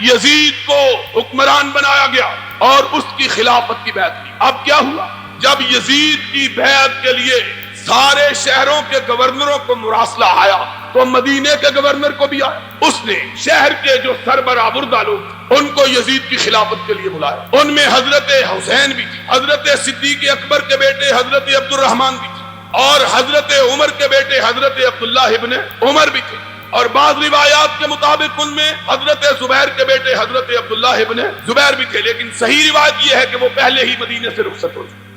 یزید کو حکمران بنایا گیا اور اس کی خلافت کی بیعت کی۔ اب کیا ہوا؟ جب یزید کی بیعت کے لیے سارے شہروں کے گورنروں کو مراسلہ آیا تو مدینے کے گورنر کو بھی آیا۔ اس نے شہر کے جو سربراہ بردہ لوگ ان کو یزید کی خلافت کے لیے بلایا۔ ان میں حضرت حسین بھی تھی، حضرت صدیق اکبر کے بیٹے حضرت عبد الرحمن بھی تھے، اور حضرت عمر کے بیٹے حضرت عبداللہ ابن عمر بھی تھے، اور بعض روایات کے مطابق ان میں حضرت زبیر کے بیٹے حضرت عبداللہ ابن زبیر بھی تھے، لیکن صحیح روایت یہ ہے کہ وہ پہلے ہی مدینے سے رخصت ہو چکے۔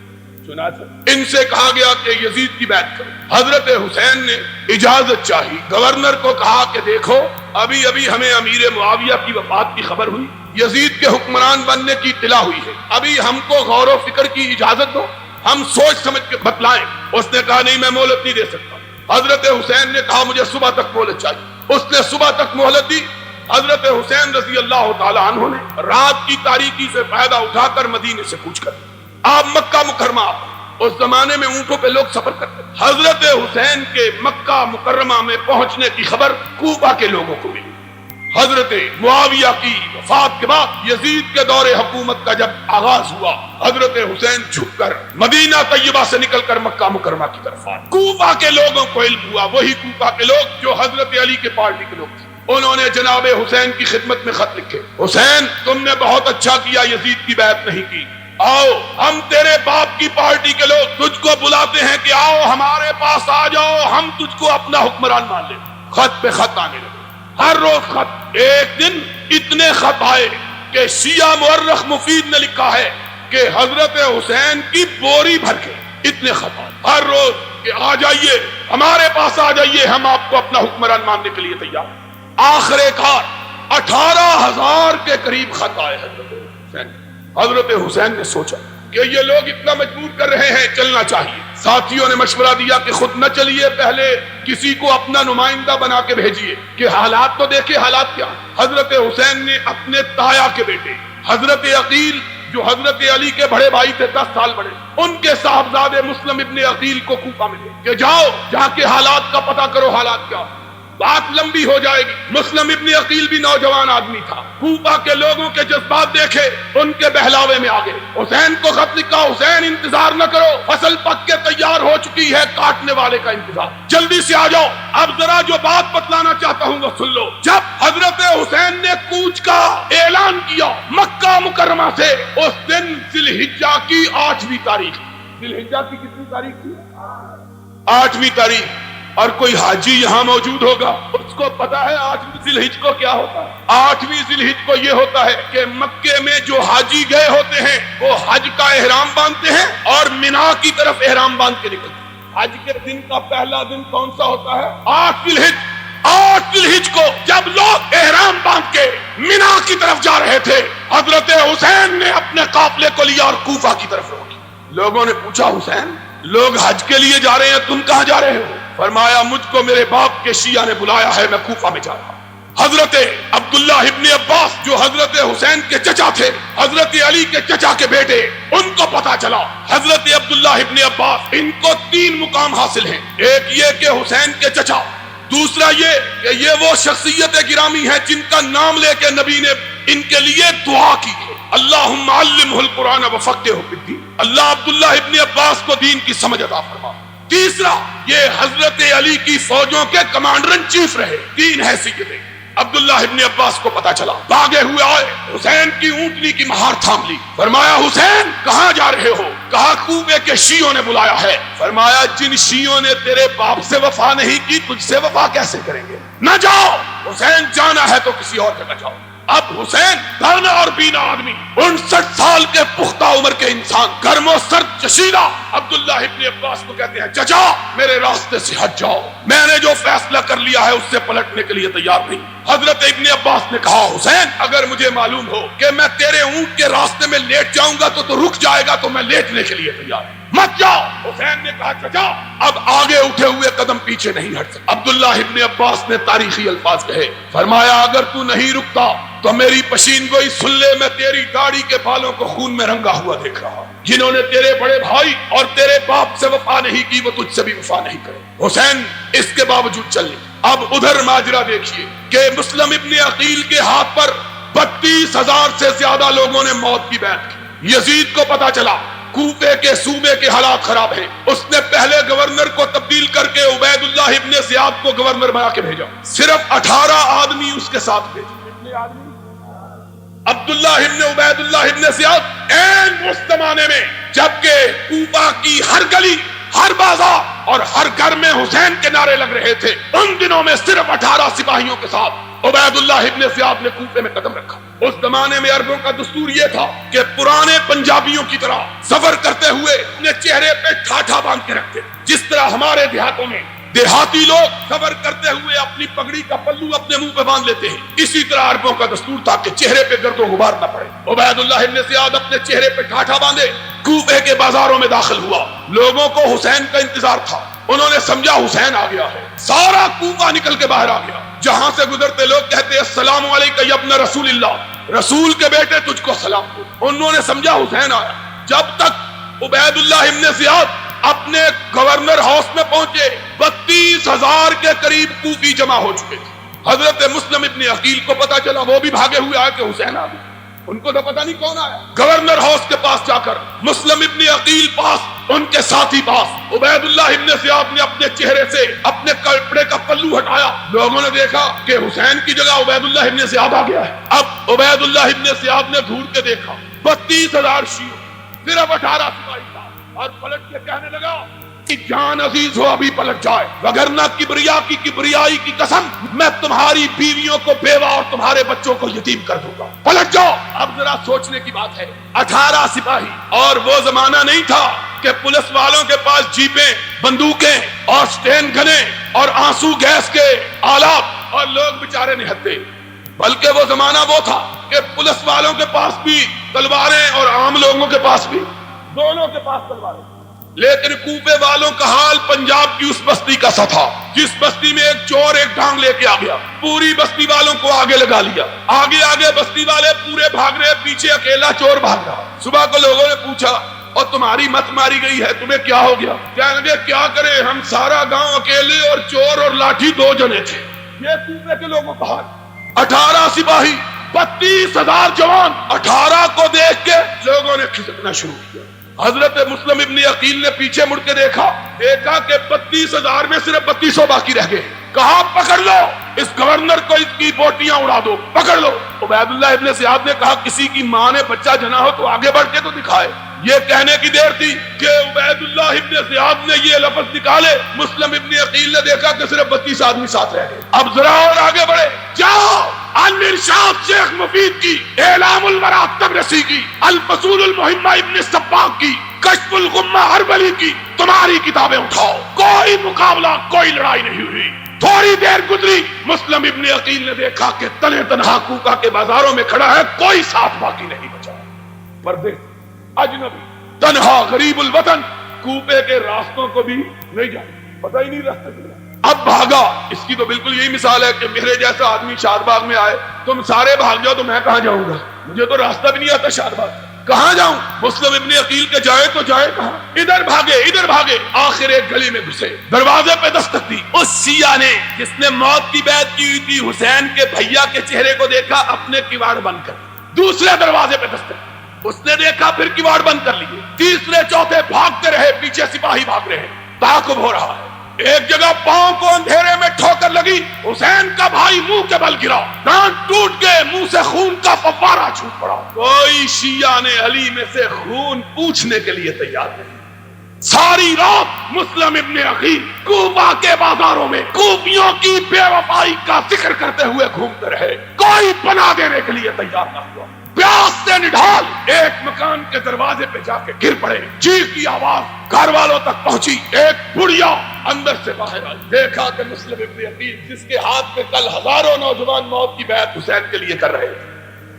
ان سے کہا گیا کہ یزید کی بیعت کرو۔ حضرت حسین نے اجازت چاہی، گورنر کو کہا کہ دیکھو ابھی ابھی ہمیں امیر معاویہ کی وفات کی خبر ہوئی، یزید کے حکمران بننے کی اطلاع ہوئی ہے، ابھی ہم کو غور و فکر کی اجازت دو، ہم سوچ سمجھ کے بتلائیں۔ اس نے کہا نہیں، میں مہلت نہیں دے سکتا۔ حضرت حسین نے کہا مجھے صبح تک مہلت چاہیے۔ اس نے صبح تک مہلت دی۔ حضرت حسین رضی اللہ تعالی عنہ نے رات کی تاریکی سے فائدہ اٹھا کر مدینے سے کوچ کر آپ مکہ مکرمہ آ گئے۔ اس زمانے میں اونٹوں پہ لوگ سفر کرتے۔ حضرت حسین کے مکہ مکرمہ میں پہنچنے کی خبر کوفہ کے لوگوں کو ملی۔ حضرت معاویہ کی وفات کے بعد یزید کے دور حکومت کا جب آغاز ہوا، حضرت حسین جھک کر مدینہ طیبہ سے نکل کر مکہ مکرمہ کی طرف آئے۔ کوفہ کے لوگوں کو علم ہوا، وہی کوفہ کے لوگ جو حضرت علی کے پارٹی کے لوگ تھے۔ انہوں نے جناب حسین کی خدمت میں خط لکھے، حسین تم نے بہت اچھا کیا، یزید کی بیعت نہیں کی، آؤ ہم تیرے باپ کی پارٹی کے لوگ تجھ کو بلاتے ہیں کہ آؤ ہمارے پاس آ جاؤ، ہم تجھ کو اپنا حکمران مان لیں۔ خط پہ خط آنے لگے، ہر روز خط۔ ایک دن اتنے خط آئے کہ شیعہ مورخ مفید نے لکھا ہے کہ حضرت حسین کی بوری بھر کے اتنے خط آئے ہر روز کہ آ جائیے ہمارے پاس آ جائیے، ہم آپ کو اپنا حکمران ماننے کے لیے تیار۔ آخر کار 18,000 کے قریب خط آئے حضرت حسین۔ حضرت حسین نے سوچا کہ یہ لوگ اتنا مجبور کر رہے ہیں، چلنا چاہیے۔ ساتھیوں نے مشورہ دیا کہ خود نہ چلیے، پہلے کسی کو اپنا نمائندہ بنا کے بھیجیے کہ حالات تو دیکھیں حالات کیا۔ حضرت حسین نے اپنے تایا کے بیٹے حضرت عقیل جو حضرت علی کے بڑے بھائی تھے 10 سال بڑے، ان کے صاحبزادے مسلم ابن عقیل کو کوفہ میں بھیجا کہ جاؤ جا کے حالات کا پتہ کرو، حالات کیا۔ بات لمبی ہو جائے گی۔ مسلم ابن عقیل بھی نوجوان آدمی تھا، کوفہ کے لوگوں کے جذبات دیکھے، ان کے بہلاوے میں آگے حسین کو خط لکھا، حسین انتظار نہ کرو، فصل پک کے تیار ہو چکی ہے، کاٹنے والے کا انتظار، جلدی سے آ جاؤ۔ اب ذرا جو بات بتلانا چاہتا ہوں وہ سن لو۔ جب حضرت حسین نے کوچ کا اعلان کیا مکہ مکرمہ سے، اس دن ذی الحجہ کی 8ویں تاریخ، ذی الحجہ کی کتنی تاریخ تھی؟ 8ویں تاریخ۔ اور کوئی حاجی یہاں موجود ہوگا، اس کو پتا ہے 8ویں ذی الحجہ کو کیا ہوتا ہے؟ 8ویں ذی الحجہ کو یہ ہوتا ہے کہ مکے میں جو حاجی گئے ہوتے ہیں وہ حج کا احرام باندھتے ہیں اور مینا کی طرف احرام باندھ کے نکلتے ہیں۔ حج کے دن کا پہلا دن کون سا ہوتا ہے؟ 8 ذی الحجہ۔ 8 ذی الحجہ کو جب لوگ احرام باندھ کے مینا کی طرف جا رہے تھے، حضرت حسین نے اپنے قافلے کو لیا اور کوفہ کی طرف روکی۔ لوگوں نے پوچھا حسین لوگ حج کے لیے جا رہے ہیں، تم کہاں جا رہے ہو؟ فرمایا مجھ کو میرے باپ کے شیعہ نے بلایا ہے، میں کوفہ میں جا رہا ہوں۔ حضرت عبداللہ ابن عباس جو حضرت حسین کے چچا تھے، حضرت علی کے چچا کے بیٹے، ان کو پتا چلا حضرت عبداللہ ابن عباس ان کو 3 مقام حاصل ہیں۔ ایک یہ کہ حسین کے چچا، دوسرا یہ کہ یہ وہ شخصیت گرامی ہے جن کا نام لے کے نبی نے ان کے لیے دعا کی ہے، اللہم علمہ القرآن وفقہہ فی الدین، اللہ عبداللہ ابن عباس کو دین کی سمجھ عطا فرما۔ تیسرا یہ حضرت علی کی فوجوں کے کمانڈر ان چیف رہے۔ 3 حیثیتیں۔ عبداللہ ابن عباس کو پتا چلا، بھاگے ہوئے آئے، حسین کی اونٹنی کی مہار تھام لی۔ فرمایا حسین کہاں جا رہے ہو؟ کہا کوفے کے شیعوں نے بلایا ہے۔ فرمایا جن شیعوں نے تیرے باپ سے وفا نہیں کی، تجھ سے وفا کیسے کریں گے؟ نہ جاؤ، حسین جانا ہے تو کسی اور جگہ جاؤ۔ اب حسین دانا اور بینا آدمی، 59 سال کے پختہ عمر کے انسان، گرم و سرد جشیدہ، عبداللہ ابن عباس کو کہتے ہیں چچا میرے راستے سے ہٹ جاؤ، میں نے جو فیصلہ کر لیا ہے اس سے پلٹنے کے لیے تیار نہیں۔ حضرت ابن عباس نے کہا حسین اگر مجھے معلوم ہو کہ میں تیرے اونٹ کے راستے میں لیٹ جاؤں گا تو رک جائے گا، تو میں لیٹنے کے لیے تیار ہوں، مت جاؤ۔ حسین نے کہا چچا اب آگے اٹھے ہوئے قدم پیچھے نہیں ہٹ سکتے۔ عبداللہ ابن عباس نے تاریخی الفاظ کہے، فرمایا اگر تو نہیں رکتا تو میری پشین گوئی سن لے، میں تیری داڑھی کے بالوں کو خون میں رنگا ہوا دیکھ رہا ہوں۔ جنہوں نے تیرے بڑے بھائی اور تیرے باپ سے وفا نہیں کی وہ تجھ سے بھی وفا نہیں کرے۔ حسین اس کے باوجود چل لی۔ اب ادھر ماجرا دیکھیے کہ مسلم ابن عقیل کے ہاتھ پر 32,000 سے زیادہ لوگوں نے موت کی بیعت کی۔ یزید کو پتا چلا کوفے کے صوبے کے حالات خراب ہیں، اس نے پہلے گورنر کو تبدیل کر کے عبید اللہ ابن زیاد کو گورنر بنا کے بھیجا، صرف 18 آدمی اس کے ساتھ بھیجے۔ کتنے آدمی؟ عبداللہ ابن عبید اللہ ابن زیاد این اس زمانے میں جبکہ کوفہ کی ہر گلی، ہر بازار اور ہر گھر میں حسین کے نعرے لگ رہے تھے، ان دنوں میں صرف 18 سپاہیوں کے ساتھ عبید اللہ ابن زیاد نے کوفے میں قدم رکھا۔ اس زمانے میں عربوں کا دستور یہ تھا کہ پرانے پنجابیوں کی طرح سفر کرتے ہوئے اپنے چہرے پہ ٹھاٹھا باندھ کے رکھتے، جس طرح ہمارے دیہاتوں میں دیہاتی لوگ سفر کرتے ہوئے اپنی پگڑی کا پلو اپنے منہ پہ باندھ لیتے ہیں، اسی طرح عربوں کا دستور تھا کہ چہرے پہ گرد و غبار نہ پڑے۔ عبید اللہ ابن زیاد اپنے چہرے پہ ٹھاٹھا باندھے کوفے کے بازاروں میں داخل ہوا۔ لوگوں کو حسین کا انتظار تھا، انہوں نے سمجھا حسین آ گیا ہے، سارا کوفہ نکل کے باہر آ گیا۔ جہاں سے گزرتے لوگ کہتے السلام علیکم یا ابن رسول اللہ، رسول کے بیٹے تجھ کو سلام دو۔ انہوں نے سمجھا حسین آیا۔ جب تک عبید اللہ ابن زیاد اپنے گورنر ہاؤس میں پہنچے 32,000 کے قریب کوفی جمع ہو چکے تھے۔ حضرت مسلم ابن عقیل کو پتا چلا، وہ بھی بھاگے ہوئے آئے کہ حسین آ گیا۔ ان کو تو پتا نہیں کون آیا۔ گورنر ہاؤس کے پاس جا کر مسلم ابن عقیل پاس، ان کے ساتھی پاس، عبید اللہ ابن زیاد نے اپنے چہرے سے اپنے کپڑے کا پلو ہٹایا۔ لوگوں نے دیکھا کہ حسین کی جگہ عبید اللہ ابن زیاد آ گیا ہے۔ اب عبید اللہ ابن زیاد نے گھور کے دیکھا 32,000 شیعہ، صرف 18 سپاہی تھا، اور پلٹ کے کہنے لگا کہ جان عزیز ہو ابھی پلٹ جائے، وگرنہ کبریائی کی قسم میں تمہاری بیویوں کو بیوہ اور تمہارے بچوں کو یتیم کر دوں گا، پلٹ جاؤ۔ اب ذرا سوچنے کی بات ہے، 18 سپاہی، اور وہ زمانہ نہیں تھا کہ پولیس والوں کے پاس جیپیں، بندوقیں اور سٹین گنیں اور آنسو گیس کے آلات اور لوگ بیچارے نہتے، بلکہ وہ زمانہ وہ تھا کہ پولیس والوں کے پاس بھی تلواریں اور عام لوگوں کے پاس بھی، دونوں کے پاس تلواریں۔ لیکن کوفے والوں کا حال پنجاب کی اس بستی کا سا تھا جس بستی میں ایک چور ایک ڈانگ لے کے آ گیا، پوری بستی والوں کو آگے لگا لیا، آگے بستی والے پورے بھاگ رہے، پیچھے اکیلا چور بھاگ رہا۔ صبح کو لوگوں نے پوچھا اور تمہاری مت ماری گئی ہے، تمہیں کیا ہو گیا؟ کہنے لگے کیا کرے، ہم سارا گاؤں اکیلے اور چور اور لاٹھی 2 جنے تھے۔ یہ کوفے کے لوگوں کا حال، 18 سپاہی، 32,000 جوان، 18 کو دیکھ کے لوگوں نے کھسکنا شروع کیا۔ حضرت مسلم ابن عقیل نے پیچھے مڑ کے دیکھا کہ 32,000 میں صرف 3200 باقی رہ گئے۔ کہا پکڑ لو اس گورنر کو، اس کی بوٹیاں اڑا دو، پکڑ لو۔ عبید اللہ ابن زیاد نے کہا کسی کی ماں نے بچہ جنا ہو تو آگے بڑھ کے تو دکھائے۔ یہ کہنے کی دیر تھی کہ عبید اللہ ابن زیاد نے یہ لفظ نکالے، مسلم ابن عقیل نے دیکھا کہ صرف 32 آدمی ساتھ رہ گئے۔ اب ذرا اور آگے بڑھے، جاؤ الارشاد شیخ مفید کی، اعلام الورا تبرسی کی، الفصول المہمہ ابن سباق کی، کشف الغمہ اربلی کی، تمہاری کتابیں اٹھاؤ، کوئی مقابلہ، کوئی لڑائی نہیں ہوئی۔ تھوڑی دیر گزری، مسلم ابن عقیل نے دیکھا کہ تنہا تنہا کوفہ کے بازاروں میں کھڑا ہے، کوئی ساتھ باقی نہیں بچا۔ پردے، اجنبی، تنہا، غریب الوطن، کوفے کے راستوں کو بھی نہیں جانا، پتہ ہی نہیں راستہ کیا۔ اب بھاگا، اس کی تو بالکل یہی مثال ہے کہ میرے جیسا آدمی شاد باغ میں آئے، تم سارے بھاگ جاؤ تو میں کہاں جاؤں گا، مجھے تو راستہ بھی نہیں آتا شاد باغ، کہاں جاؤں؟ مسلم ابن عقیل کے جائے تو جائے کہاں؟ ادھر بھاگے، آخر ایک گلی میں گھسے، دروازے پہ دستک دی۔ اس شیعہ نے جس نے موت کی بیعت کی ہوئی تھی، حسین کے بھیا کے چہرے کو دیکھا، اپنے کواڑ بند کر، دوسرے دروازے پہ دستک دی، اس نے دیکھا، پھر کواڑ بند کر لیے، تیسرے چوتھے بھاگتے رہے، پیچھے سپاہی بھاگ رہے ہیں، تعاقب ہو رہا ہے۔ ایک جگہ پاؤں کو اندھیرے میں ٹھوکر لگی، حسین کا بھائی منہ کے بل گرا، دانت ٹوٹ گئے، منہ سے خون کا فوارہ چھوٹ پڑا۔ کوئی شیعہ نے علی میں سے خون پوچھنے کے لیے تیار نہیں۔ ساری رات مسلم ابن عقیل کوفہ کے بازاروں میں کوفیوں کی بے وفائی کا ذکر کرتے ہوئے گھومتے رہے، کوئی پناہ دینے کے لیے تیار نہ ہوا۔ پیاس سے نڈھال ایک مکان کے دروازے پہ جا کے گر پڑے، چیخ کی آواز گھر والوں تک پہنچی، ایک بڑھیا اندر سے باہر آئی، دیکھا کہ مسلم ابن عقیل جس کے ہاتھ میں کل ہزاروں نوجوان موت کی بیعت حسین کے لیے کر رہے تھے،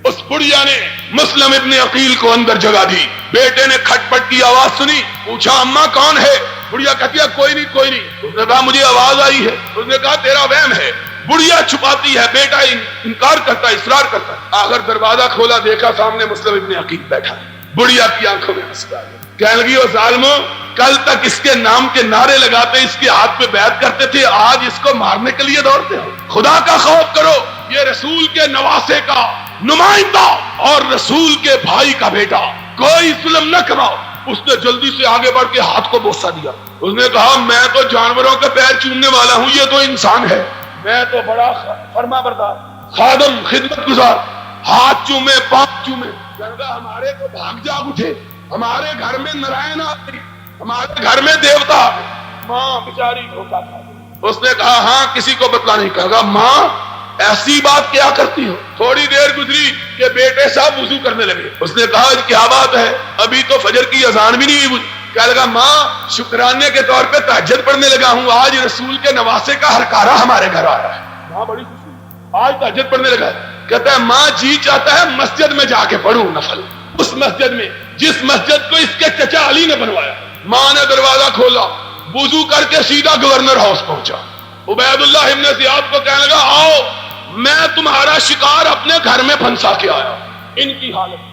اس بڑھیا نے مسلم ابن عقیل کو اندر جگہ دی۔ بیٹے نے کھٹ پٹ کی آواز سنی، پوچھا اماں کون ہے؟ بڑھیا کہتی ہے کوئی نہیں۔ اس نے کہا مجھے آواز آئی ہے۔ اس نے کہا تیرا وہم ہے۔ بڑھیا چھپاتی ہے، بیٹا انکار کرتا ہے، اصرار کرتا ہے۔ آخر دروازہ کھولا، دیکھا سامنے مسلم ابن عقیل بیٹھا ہے۔ بڑھیا کی آنکھوں میں آنسو آ گئے، کہنے لگی او ظالمو، کل تک اس کے نام کے نعرے لگاتے اس کے ہاتھ پہ بیعت کرتے تھے، آج اس کو مارنے کے لیے دوڑتے ہو۔ خدا کا خوف کرو، یہ رسول کے نواسے کا نمائندہ اور رسول کے بھائی کا بیٹا، کوئی ظلم نہ کراؤ۔ اس نے جلدی سے آگے بڑھ کے ہاتھ کو بوسہ دیا، اس نے کہا میں تو جانوروں کے پیر چومنے والا ہوں، یہ تو انسان ہے، میں تو بڑا فرما بردار خادم خدمت گزار، ہاتھ چومے پاؤں چومے۔ ہمارے کو بھاگ جاگ اٹھے، ہمارے گھر میں نارائن آ گئی، ہمارے گھر میں دیوتا آ گئی۔ ماں بیچاری دھوکا کھا گئی۔ اس نے کہا ہاں کسی کو بتلا نہیں، کہا ماں ایسی بات کیا کرتی ہو؟ تھوڑی دیر گزری کہ بیٹے صاحب وضو کرنے لگے۔ اس نے کہا کیا بات ہے، ابھی تو فجر کی اذان بھی نہیں ہوئی۔ کہنے لگا ماں شکرانے کے طور پہ تہجد پڑھنے لگا ہوں، آج رسول کے نواسے کا ہرکارہ ہمارے گھر آ رہا ہے۔ ماں بڑی خوشی، آج تہجد پڑھنے لگا ہے۔ کہتا ہے ماں جی چاہتا ہے مسجد میں جا کے پڑھوں نفل، اس مسجد میں جس مسجد کو اس کے چچا علی نے بنوایا۔ ماں نے دروازہ کھولا، وضو کر کے سیدھا گورنر ہاؤس پہنچا۔ عبید اللہ ابن زیاد کو کہنے لگا آؤ میں تمہارا شکار اپنے گھر میں پھنسا کے آیا۔ ان کی حالت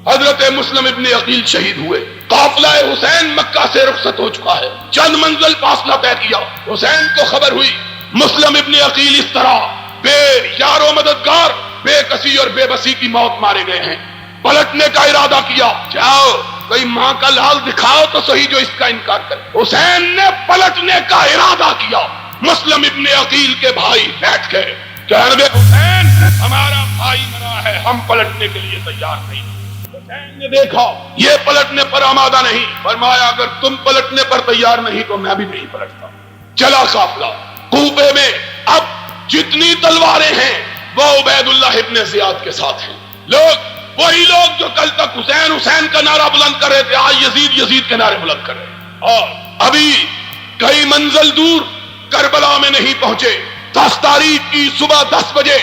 حضرت مسلم ابن عقیل شہید ہوئے۔ قافلہ حسین مکہ سے رخصت ہو چکا ہے، چند منزل فاصلہ طے کیا۔ حسین کو خبر ہوئی مسلم ابن عقیل اس طرح بے یار و مددگار، بے کسی اور بے بسی کی موت مارے گئے ہیں۔ پلٹنے کا ارادہ کیا، جاؤ کوئی ماں کا لال دکھاؤ تو صحیح جو اس کا انکار کرے۔ حسین نے پلٹنے کا ارادہ کیا، مسلم ابن عقیل کے بھائی بیٹھ گئے، کہنے لگے حسین ہمارا بھائی مرا ہے، ہم پلٹنے کے لیے تیار نہیں۔ حسین نے دیکھا یہ پلٹنے پر آمادہ نہیں، فرمایا اگر تم پلٹنے پر تیار نہیں تو میں بھی نہیں پلٹتا۔ چلا قافلہ کوفے میں، اب جتنی تلواریں ہیں وہ عبید اللہ ابن زیاد کے ساتھ ہیں۔ لوگ وہی لوگ جو کل تک حسین حسین کا نعرہ بلند کر رہے تھے، آج یزید یزید کے نعرے بلند کر رہے ہیں۔ اور ابھی کئی منزل دور کربلا میں نہیں پہنچے، 10 تاریخ کی صبح 10 بجے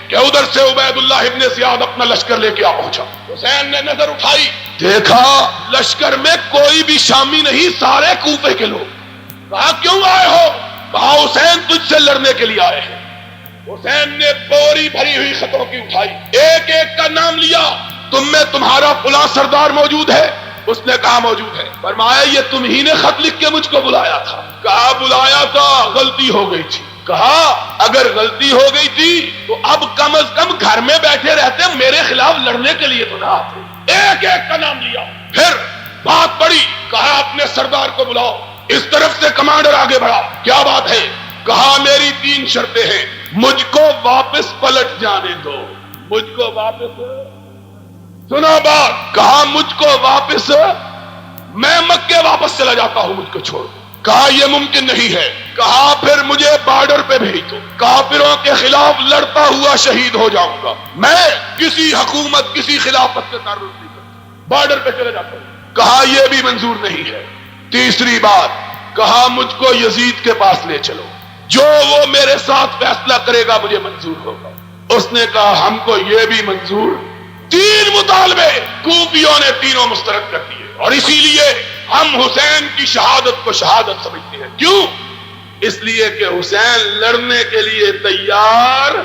کہ ادھر سے عبید اللہ ابن زیاد اپنا لشکر لے کے آ پہنچا۔ حسین نے نظر اٹھائی، دیکھا لشکر میں کوئی بھی شامی نہیں، سارے کوفے کے لوگ۔ کہا کیوں آئے ہو؟ کہا حسین تجھ سے لڑنے کے لیے آئے ہیں۔ حسین نے بوری بھری ہوئی خطوں کی اٹھائی، ایک ایک کا نام لیا، تم میں تمہارا فلاں سردار موجود ہے؟ اس نے کہا موجود ہے۔ فرمایا یہ تم ہی نے خط لکھ کے مجھ کو بلایا تھا؟ کہا بلایا تھا، غلطی ہو گئی تھی۔ کہا اگر غلطی ہو گئی تھی تو اب کم از کم گھر میں بیٹھے رہتے، میرے خلاف لڑنے کے لیے تو نہ آتے۔ ایک ایک کا نام لیا، پھر بات بڑی، کہا اپنے سردار کو بلاؤ۔ اس طرف سے کمانڈر آگے بڑھا، کیا بات ہے؟ کہا میری 3 شرطیں ہیں، مجھ کو واپس پلٹ جانے دو، مجھ کو واپس، سنا بات، کہا مجھ کو واپس، میں مکے واپس چلا جاتا ہوں، مجھ کو چھوڑ دو۔ کہا یہ ممکن نہیں ہے۔ کہا پھر مجھے بارڈر پہ بھیج دو، کافروں کے خلاف لڑتا ہوا شہید ہو جاؤں گا، میں کسی حکومت کسی خلافت سے تعلق نہیں کرتا، بارڈر پہ چلے جاتا ہوں۔ کہا یہ بھی منظور نہیں ہے۔ تیسری بات، کہا مجھ کو یزید کے پاس لے چلو، جو وہ میرے ساتھ فیصلہ کرے گا مجھے منظور ہوگا۔ اس نے کہا ہم کو یہ بھی منظور۔ 3 مطالبے کوفیوں نے تینوں مسترد کر دیے، اور اسی لیے ہم حسین کی شہادت کو شہادت سمجھتے ہیں۔ کیوں؟ اس لیے کہ حسین لڑنے کے لیے تیار